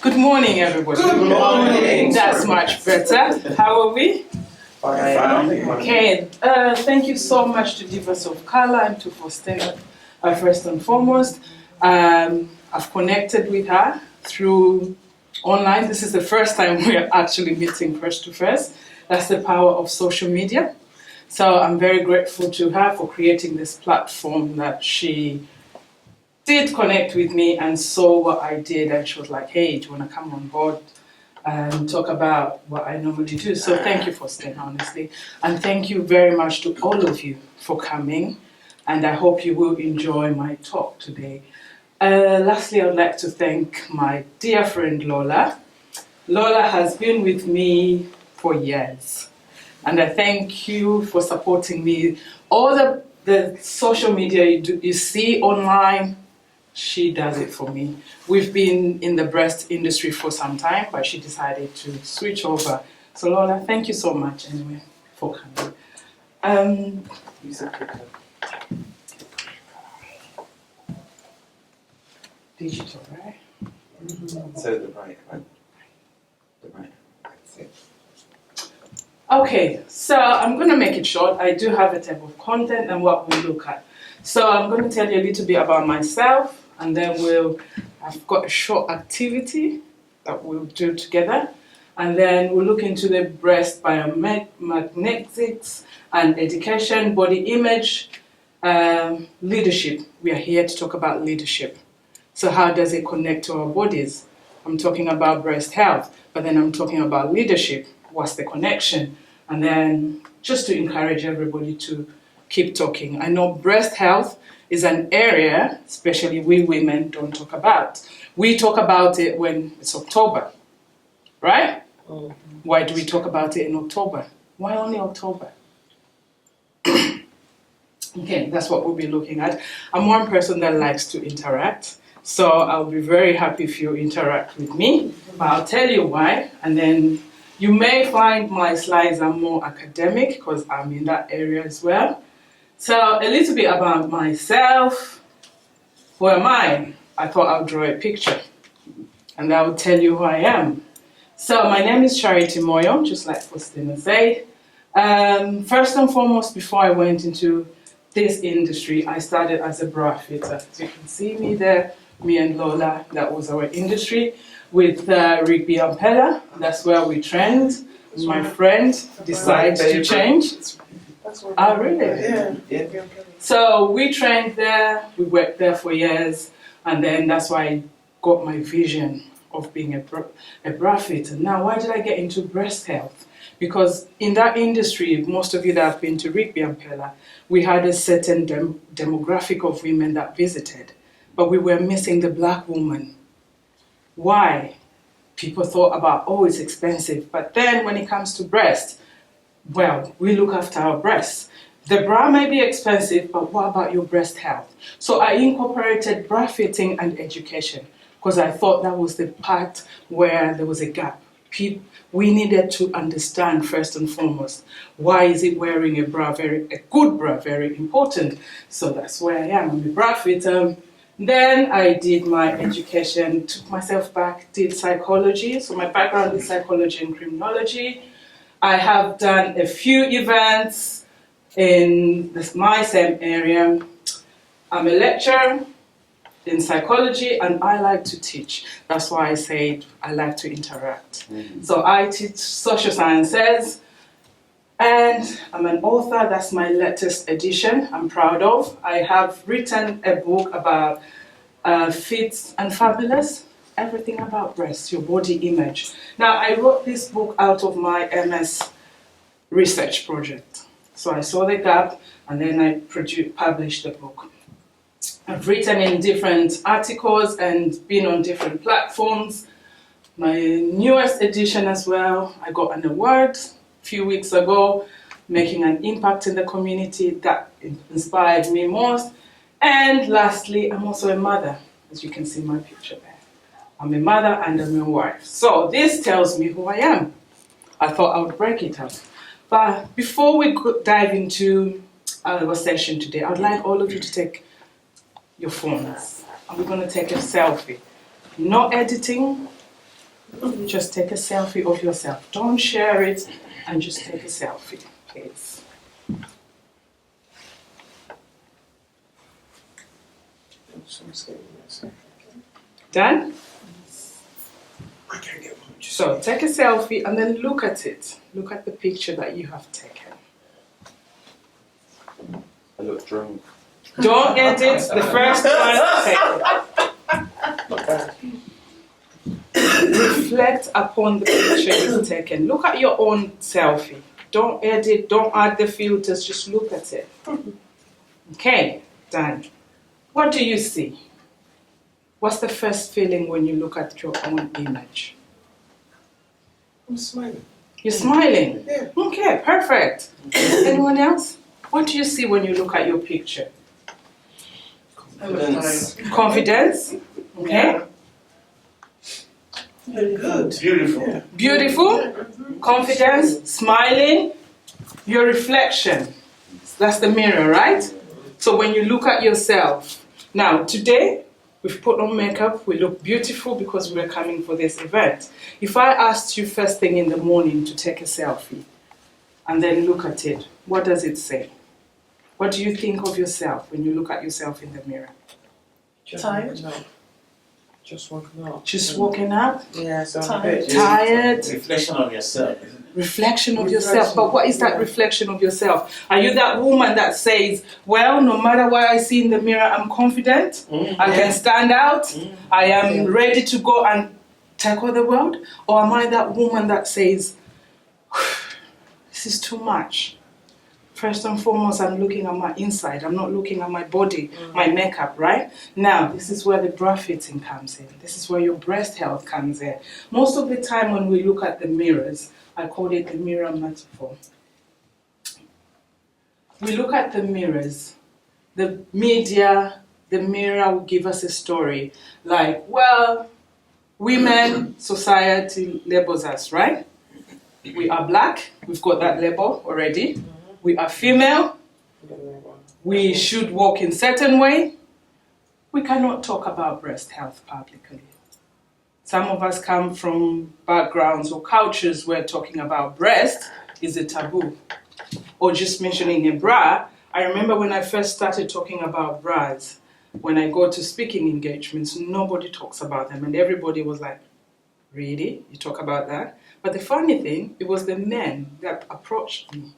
Good morning, everybody. Good morning. That's much better. How are we? Fine. Okay. Thank you so much to Divas of Color and to Faustina, first and foremost. I've connected with her through online. This is the first time we are actually meeting face to face. That's the power of social media. So I'm very grateful to her for creating this platform that she did connect with me and saw what I did, and she was like, hey, do you want to come on board and talk about what I normally do? So thank you for staying, honestly. And thank you very much to all of you for coming. And I hope you will enjoy my talk today. Lastly, I'd like to thank my dear friend Lola. Lola has been with me for years. And I thank you for supporting me. All the social media you see online, she does it for me. We've been in the breast industry for some time, but she decided to switch over. So Lola, thank you so much anyway for coming. Use a clicker. Digital, right? So the right. The right. That's it. Okay, so I'm going to make it short. I do have a table of content and what we'll look at. So I'm going to tell you a little bit about myself, and then I've got a short activity that we'll do together, and then we'll look into the breast biomagnetics and education, body image, leadership. We are here to talk about leadership. So how does it connect to our bodies? I'm talking about breast health, but then I'm talking about leadership. What's the connection? And then just to encourage everybody to keep talking. I know breast health is an area, especially we women, don't talk about. We talk about it when it's October, right? Oh. Why do we talk about it in October? Why only October? Okay, that's what we'll be looking at. I'm one person that likes to interact, so I'll be very happy if you interact with me. But I'll tell you why, and then you may find my slides are more academic because I'm in that area as well. So a little bit about myself. Who am I? I thought I'll draw a picture and that will tell you who I am. So my name is Charity Moyo, just like Faustina said. First and foremost, before I went into this industry, I started as a bra fitter. As you can see me there, me and Lola, that was our industry. With Rigby and Pella, that's where we trained. My friend decided to change. Oh, really? Yeah. So we trained there, we worked there for years, and then that's why I got my vision of being a bra fitter. Now, why did I get into breast health? Because in that industry, most of you that have been to Rigby and Pella, we had a certain demographic of women that visited, but we were missing the black woman. Why? People thought about, oh, it's expensive. But then when it comes to breast, well, we look after our breasts. The bra may be expensive, but what about your breast health? So I incorporated bra fitting and education because I thought that was the part where there was a gap. We needed to understand first and foremost, why is it wearing a good bra very important? So that's where I am. I'm a bra fitter. Then I did my education, took myself back, did psychology. So my background is psychology and criminology. I have done a few events in my same area. I'm a lecturer in psychology and I like to teach. That's why I said I like to interact. Mm-hmm. So I teach social sciences. And I'm an author. That's my latest edition I'm proud of. I have written a book about fit and fabulous, everything about breasts, your body image. Now, I wrote this book out of my MS research project. So I saw the gap and then I published the book. I've written in different articles and been on different platforms. My newest edition as well, I got an award few weeks ago, making an impact in the community. That inspired me most. And lastly, I'm also a mother, as you can see my picture there. I'm a mother and I'm a wife. So this tells me who I am. I thought I would break it up. But before we dive into our session today, I'd like all of you to take your phones. And we're going to take a selfie. No editing, Just take a selfie of yourself. Don't share it, and just take a selfie, please. Done? I can't get one. So take a selfie and then look at it. Look at the picture that you have taken. I look drunk. Don't edit the first one taken. Reflect upon the picture you've taken. Look at your own selfie. Don't edit, don't add the filters, just look at it. Okay, done. What do you see? What's the first feeling when you look at your own image? I'm smiling. You're smiling? Yeah. Okay, perfect. Anyone else? What do you see when you look at your picture? Confidence. Confidence? Okay. Good. Beautiful. Yeah. Beautiful, confidence, smiling, your reflection. That's the mirror, right? So when you look at yourself. Now, today, we've put on makeup, we look beautiful because we're coming for this event. If I asked you first thing in the morning to take a selfie and then look at it, what does it say? What do you think of yourself when you look at yourself in the mirror? Tired? No. Just walking up. Just walking up, Yeah, so I'm a Tired. bit. tired, Reflection of yourself, isn't it? reflection of yourself. But what is that reflection of yourself? Are you that woman that says, well, no matter what I see in the mirror, I'm confident, I can stand out, I am ready to go and tackle the world? Or am I that woman that says, this is too much? First and foremost, I'm looking at my inside. I'm not looking at my body, my makeup, right? Now, this is where the bra fitting comes in. This is where your breast health comes in. Most of the time when we look at the mirrors, I call it the mirror metaphor. We look at the mirrors. The media, the mirror will give us a story like, well, women, society labels us, right? We are black, we've got that label already. We are female, we should walk in certain way. We cannot talk about breast health publicly. Some of us come from backgrounds or cultures where talking about breast is a taboo. Or just mentioning a bra. I remember when I first started talking about bras, when I go to speaking engagements, nobody talks about them and everybody was like, really? You talk about that? But the funny thing, it was the men that approached me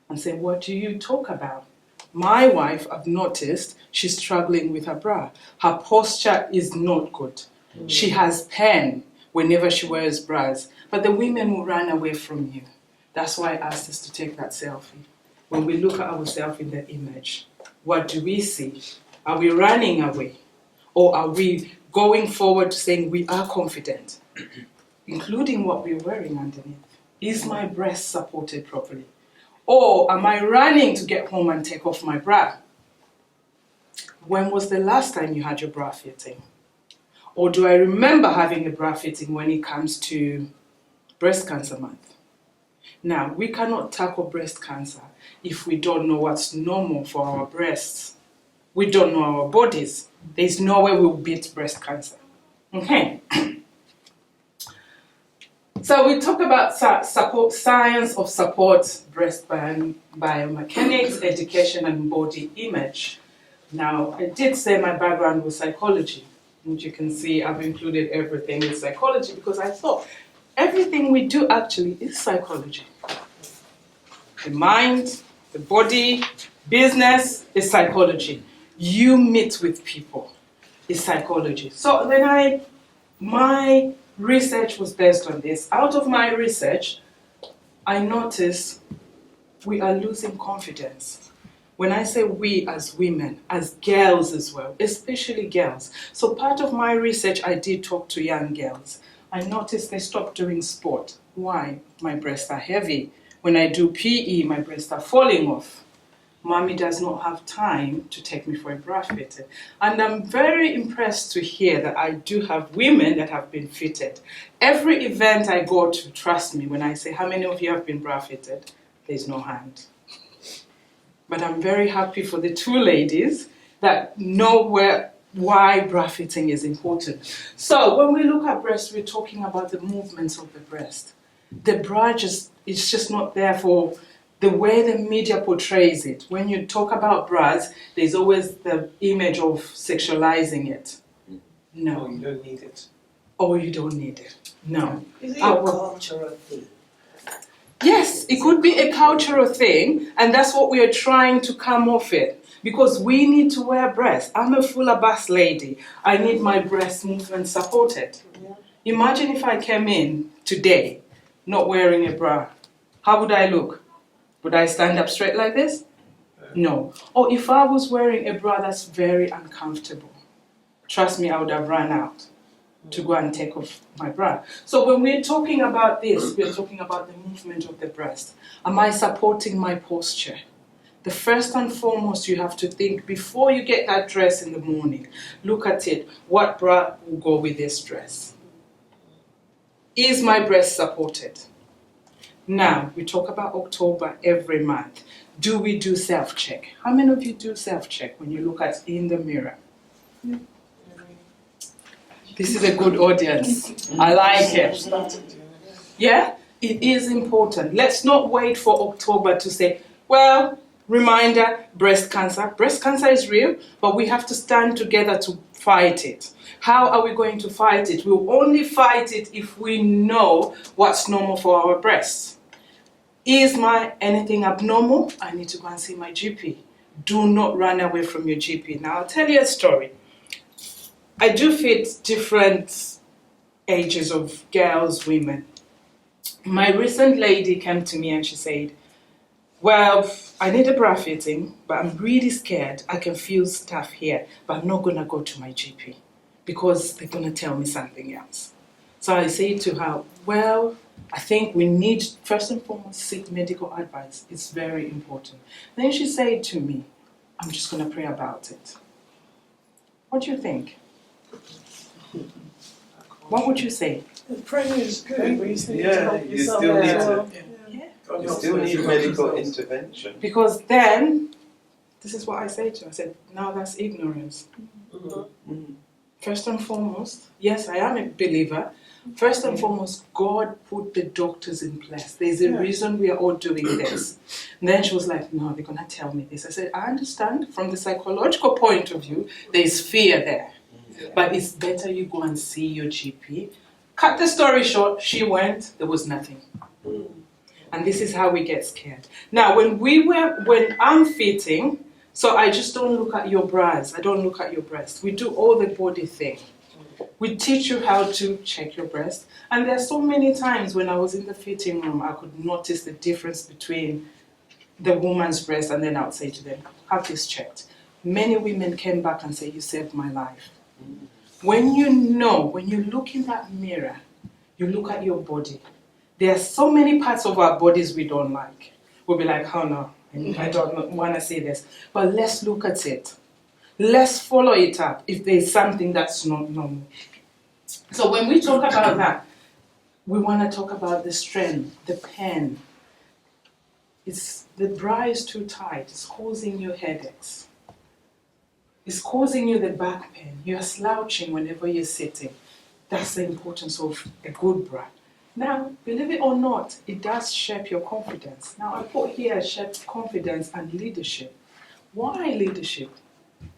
and say, what do you talk about? My wife, I've noticed, she's struggling with her bra. Her posture is not good. She has pain whenever she wears bras. But the women will run away from you. That's why I asked us to take that selfie. When we look at ourselves in the image, what do we see? Are we running away? Or are we going forward to saying we are confident? Including what we're wearing underneath. Is my breast supported properly? Or am I running to get home and take off my bra? When was the last time you had your bra fitting? Or do I remember having a bra fitting when it comes to Breast Cancer Month? Now, we cannot tackle breast cancer if we don't know what's normal for our breasts. We don't know our bodies. There's no way we'll beat breast cancer. Okay. So we talk about support, science of support, breast biomechanics, education, and body image. Now, I did say my background was psychology. And you can see I've included everything in psychology because I thought everything we do actually is psychology. The mind, the body, business is psychology. You meet with people is psychology. So then my research was based on this. Out of my research, I noticed we are losing confidence. When I say we as women, as girls as well, especially girls. So part of my research, I did talk to young girls. I noticed they stopped doing sport. Why? My breasts are heavy. When I do PE, my breasts are falling off. Mommy does not have time to take me for a bra fitting. And I'm very impressed to hear that I do have women that have been fitted. Every event I go to, trust me, when I say, how many of you have been bra fitted? There's no hand. But I'm very happy for the two ladies that know where why bra fitting is important. So when we look at breast, we're talking about the movements of the breast. The bra it's just not there for the way the media portrays it. When you talk about bras, there's always the image of sexualizing it. No, No. you don't need it. Oh, you don't need it. No. Is it a cultural thing? Yes, it could be a cultural thing, and that's what we are trying to come off it. Because we need to wear breasts. I'm a fuller bust lady. I need my breast movement supported. Yeah. Imagine if I came in today not wearing a bra. How would I look? Would I stand up straight like this? No. Or if I was wearing a bra that's very uncomfortable, trust me, I would have run out to go and take off my bra. So when we're talking about this, we're talking about the movement of the breast. Am I supporting my posture? The first and foremost you have to think before you get that dress in the morning, look at it. What bra will go with this dress? Is my breast supported? Now, we talk about October every month. Do we do self-check? How many of you do self-check when you look at in the mirror? This is a good audience. I like it. Yeah? It is important. Let's not wait for October to say, well, reminder, breast cancer. Breast cancer is real, but we have to stand together to fight it. How are we going to fight it? We'll only fight it if we know what's normal for our breasts. Is my anything abnormal? I need to go and see my GP. Do not run away from your GP. Now, I'll tell you a story. I do fit different ages of girls, women. My recent lady came to me and she said, well, I need a bra fitting, but I'm really scared. I can feel stuff here, but I'm not going to go to my GP because they're going to tell me something else. So I say to her, well, I think we need, first and foremost, seek medical advice. It's very important. Then she said to me, I'm just going to pray about it. What do you think? What would you say? The prayer is good, but you still need to Yeah, help you yourself still need as to. well. Yeah. You still need medical intervention. Because then, this is what I say to her. I said, now that's ignorance. Mm. First and foremost, yes, I am a believer. First and foremost, God put the doctors in place. There's a reason we are all doing this. And then she was like, no, they're going to tell me this. I said, I understand from the psychological point of view, there's fear there. But it's better you go and see your GP. Cut the story short, she went, there was nothing. And this is how we get scared. Now, when I'm fitting, so I just don't look at your bras, I don't look at your breast. We do all the body thing. We teach you how to check your breast. And there are so many times when I was in the fitting room, I could notice the difference between the woman's breast, and then I would say to them, have this checked. Many women came back and said, you saved my life. When you look in that mirror, you look at your body. There are so many parts of our bodies we don't like. We'll be like, oh no, I don't want to say this. But let's look at it. Let's follow it up if there's something that's not normal. So when we talk about that, we want to talk about the strain, the pain. The bra is too tight. It's causing you headaches. It's causing you the back pain. You're slouching whenever you're sitting. That's the importance of a good bra. Now, believe it or not, it does shape your confidence. Now, I put here shape confidence and leadership. Why leadership?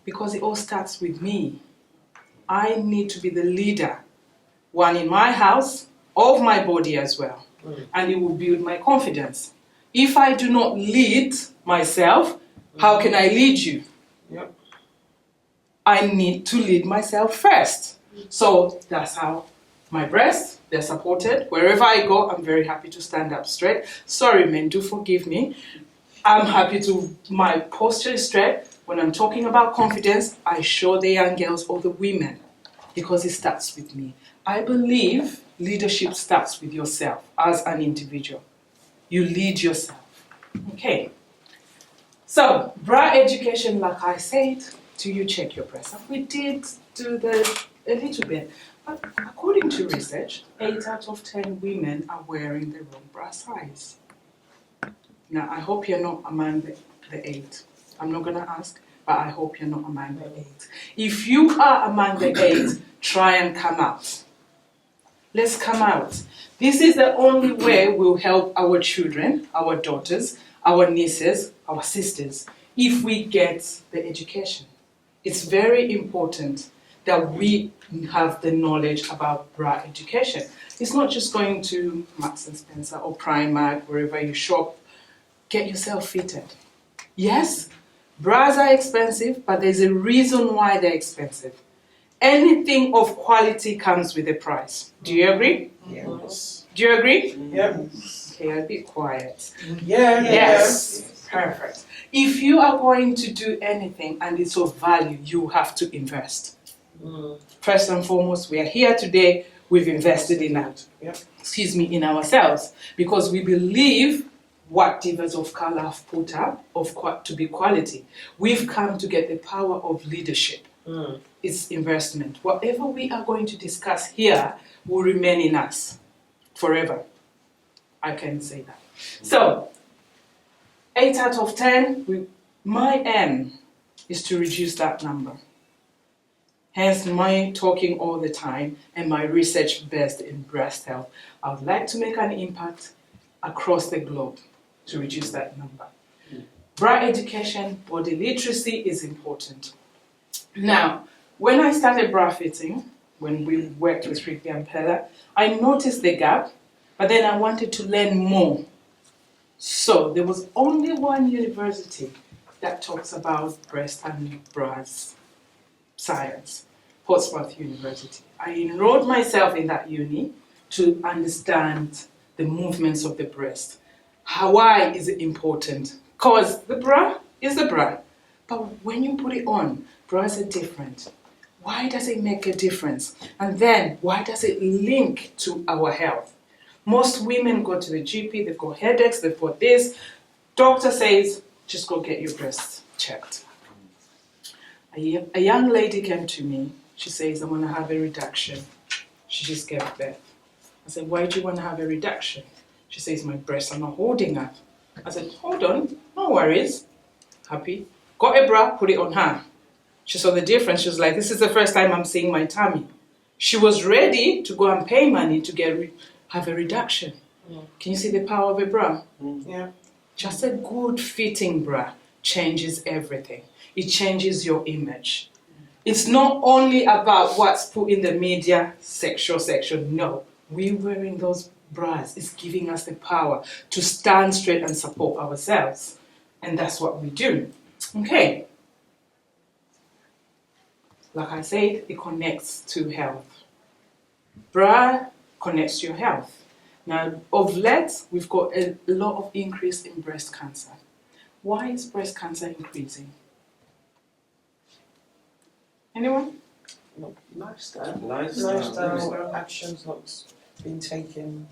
Because it all starts with me. I need to be the leader, one in my house, of my body as well. And it will build my confidence. If I do not lead myself, how can I lead you? Yep. I need to lead myself first. So that's how my breasts, they're supported. Wherever I go, I'm very happy to stand up straight. Sorry, men, do forgive me. I'm happy my posture is straight. When I'm talking about confidence, I show the young girls or the women because it starts with me. I believe leadership starts with yourself as an individual. You lead yourself. Okay. So, bra education, like I said, do you check your breasts? We did do a little bit. But according to research, 8 out of 10 women are wearing the wrong bra size. Now, I hope you're not among the 8. I'm not going to ask. but I hope you're not among the 8. If you are among the 8, try and come out. Let's come out. This is the only way we'll help our children, our daughters, our nieces, our sisters, if we get the education. It's very important that we have the knowledge about bra education. It's not just going to Marks and Spencer or Primark, wherever you shop. Get yourself fitted. Yes, bras are expensive, but there's a reason why they're expensive. Anything of quality comes with a price. Do you agree? Yes. Do you agree? Yes. Okay, I'll be quiet. Yeah. Yes. Perfect. If you are going to do anything and it's of value, you have to invest. First and foremost, we are here today, we've invested in that. Yep. In ourselves, because we believe what Divas of Color have put up to be quality. We've come to get the power of leadership. It's investment. Whatever we are going to discuss here will remain in us forever. I can say that. So, 8 out of 10, my aim is to reduce that number. Hence my talking all the time and my research based in breast health. I would like to make an impact across the globe to reduce that number. Bra education, body literacy is important. Now, when I started bra fitting, when we worked with Ricky and Pella, I noticed the gap, but then I wanted to learn more. So there was only one university that talks about breast and bras science, Portsmouth University. I enrolled myself in that uni to understand the movements of the breast. Why is it important? Because the bra is the bra. But when you put it on, bras are different. Why does it make a difference? And then, why does it link to our health? Most women go to the GP, they've got headaches, they've got this. Doctor says, just go get your breasts checked. A young lady came to me. She says, I want to have a reduction. She just gave birth. I said, why do you want to have a reduction? She says, my breasts are not holding up. I said, hold on, no worries. Happy. Got a bra, put it on her. She saw the difference. She was like, this is the first time I'm seeing my tummy. She was ready to go and pay money to have a reduction. Can you see the power of a bra? Yeah. Just a good fitting bra changes everything. It changes your image. It's not only about what's put in the media, sexual section. No, we wearing those bras is giving us the power to stand straight and support ourselves. And that's what we do. Okay. Like I said, it connects to health. Bra connects to your health. Now, of late, we've got a lot of increase in breast cancer. Why is breast cancer increasing? Anyone? No, lifestyle. Lifestyle. Actions not being taken.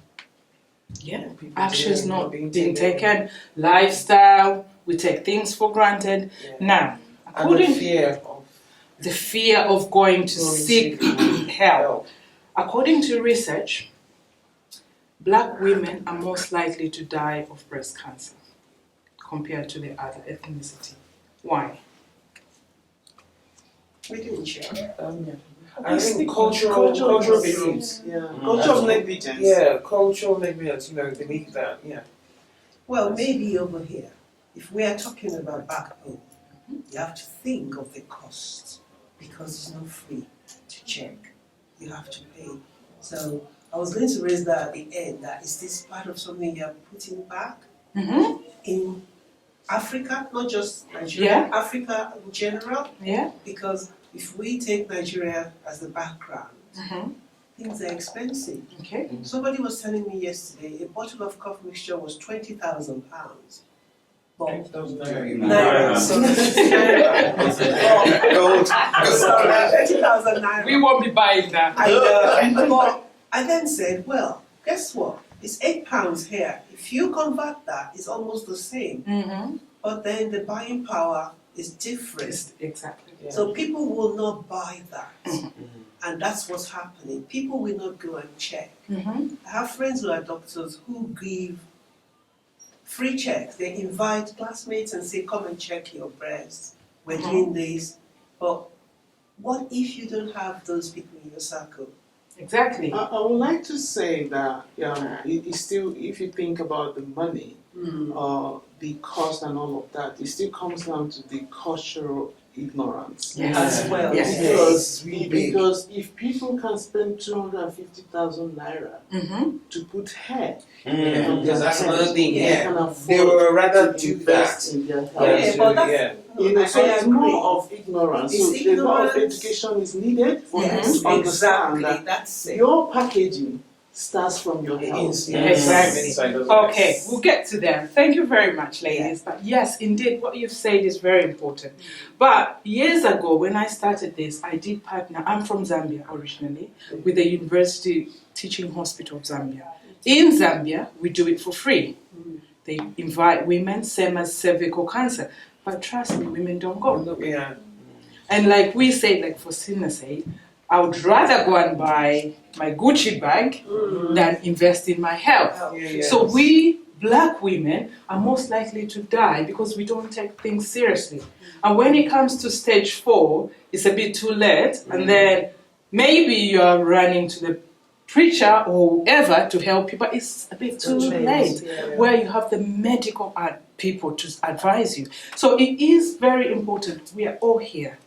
Yeah, People actions doing, not being taken. Lifestyle, we take things for granted. Yeah. Now, And the fear of going to seek help. According to research, Black women are most likely to die of breast cancer compared to the other ethnicity. Why? We didn't share. I think cultural beliefs. Yeah. Cultural negligence. Yeah, cultural negligence, believe that. Yeah. Well, maybe over here, if we are talking about back home, you have to think of the cost because it's not free to check. You have to pay. So I was going to raise that at the end, that is this part of something you're putting back in Africa, not just Nigeria, Africa in general. Yeah. Because if we take Nigeria as the background, things are expensive. Okay. Somebody was telling me yesterday a bottle of cough mixture was £20,000. Naira. We won't be buying that. I then said, well, guess what? It's £8 here. If you convert that, it's almost the same. But then the buying power is different. Exactly. Yeah. So people will not buy that. And that's what's happening. People will not go and check. I have friends who are doctors who give free checks. They invite classmates and say, come and check your breast. we're doing this. But what if you don't have those people in your circle? Exactly. I would like to say that it still, if you think about the money, the cost and all of that, it still comes down to the cultural ignorance. As well. Yes. Because if people can spend 250,000 naira to put hair, Because that's another thing. they can afford They would rather to do invest that. in their health. But that's, So I it's agree. more of ignorance. It's So a lot of ignorance. education is needed for Yes, you to understand exactly. that That's it. your packaging starts from your health. Exactly. Okay, we'll get to them. Thank you very much, ladies. But yes, indeed, what you've said is very important. But years ago, when I started this, I did partner. I'm from Zambia originally, with the University Teaching Hospital of Zambia. In Zambia, we do it for free. They invite women, same as cervical cancer. But trust me, women don't go. Yeah. And like we say, like for Sina's sake, I would rather go and buy my Gucci bag than invest in my health. So we black women are most likely to die because we don't take things seriously. And when it comes to stage 4, it's a bit too late, and then maybe you're running to the preacher or whoever to help you, but it's a bit too late, where you have the medical people to advise you. So it is very important. We are all here.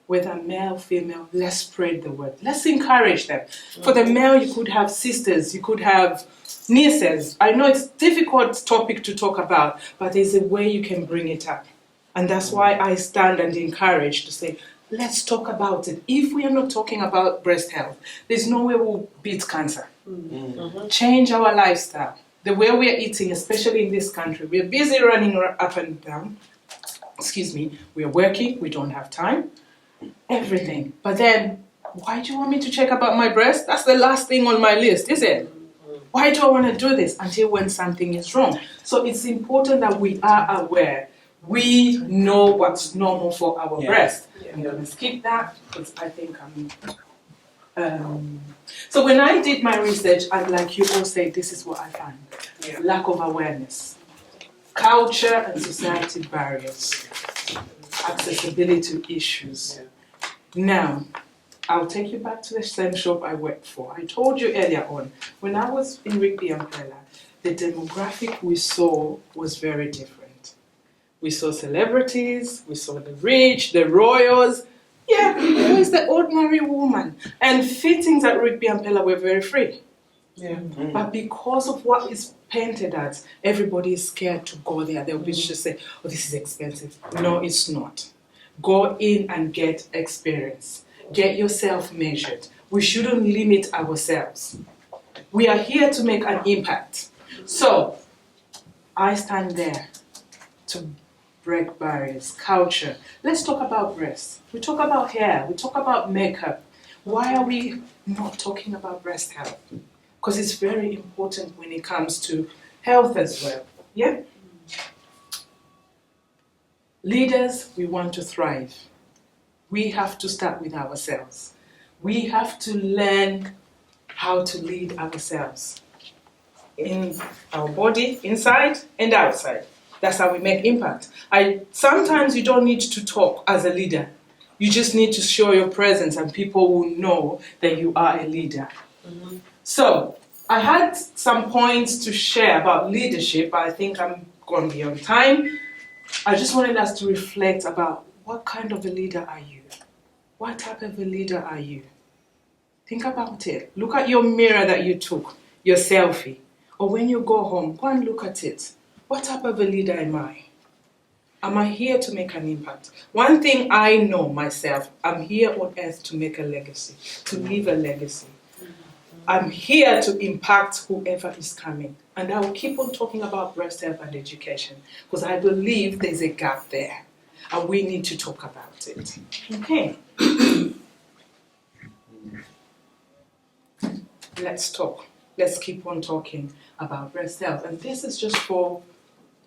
Whether male, female, let's spread the word. Let's encourage them. For the male, you could have sisters, you could have nieces. I know it's a difficult topic to talk about, but there's a way you can bring it up. And that's why I stand and encourage to say, let's talk about it. If we are not talking about breast health, there's no way we'll beat cancer. Change our lifestyle. The way we are eating, especially in this country, we are busy running up and down. Excuse me, we are working, we don't have time. Everything. But then, why do you want me to check about my breast? That's the last thing on my list, is it? Why do I want to do this until when something is wrong? So it's important that we are aware. We know what's normal for our breast. I'm going to skip that because I think I'm... So when I did my research, and like you all said, this is what I found. Lack of awareness. Culture and society barriers. Accessibility issues. Now, I'll take you back to the same shop I worked for. I told you earlier on, when I was in Biomechanics, the demographic we saw was very different. We saw celebrities, we saw the rich, the royals. Yeah, who is the ordinary woman? And fittings at Rigby and Pella were very free. But because of what is painted as, everybody is scared to go there. They'll be just say, oh, this is expensive. No, it's not. Go in and get experience. Get yourself measured. We shouldn't limit ourselves. We are here to make an impact. So, I stand there to break barriers, culture. Let's talk about breasts. We talk about hair. We talk about makeup. Why are we not talking about breast health? Because it's very important when it comes to health as well. Yeah? Leaders, we want to thrive. We have to start with ourselves. We have to learn how to lead ourselves. In our body, inside and outside. That's how we make impact. Sometimes you don't need to talk as a leader. You just need to show your presence and people will know that you are a leader. So, I had some points to share about leadership, but I think I'm going to be on time. I just wanted us to reflect about what kind of a leader are you? What type of a leader are you? Think about it. Look at your mirror that you took, your selfie. Or when you go home, go and look at it. What type of a leader am I? Am I here to make an impact? One thing I know myself, I'm here on earth to make a legacy, to leave a legacy. I'm here to impact whoever is coming. And I will keep on talking about breast health and education because I believe there's a gap there and we need to talk about it. Okay. Let's talk. Let's keep on talking about breast health. And this is just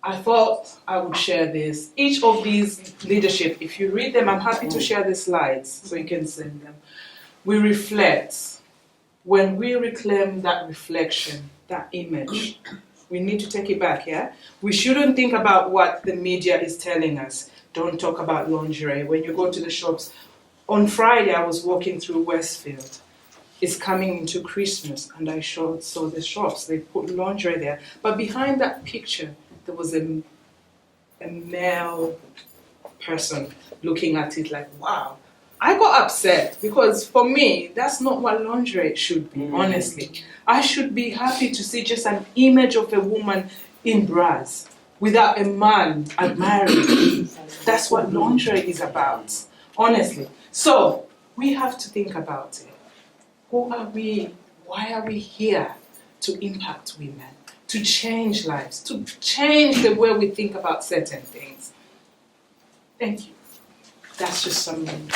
I thought I would share this. Each of these leadership, if you read them, I'm happy to share the slides so you can send them. We reflect. When we reclaim that reflection, that image, we need to take it back, yeah? We shouldn't think about what the media is telling us. don't talk about lingerie. When you go to the shops, on Friday I was walking through Westfield. It's coming into Christmas, and I saw the shops. They put lingerie there, but behind that picture there was a male person looking at it like, wow. I got upset because for me, that's not what lingerie should be, honestly. I should be happy to see just an image of a woman in bras without a man admiring. That's what lingerie is about, honestly. So we have to think about it. Who are we? Why are we here? To impact women, to change lives, to change the way we think about certain things. Thank you. That's just something.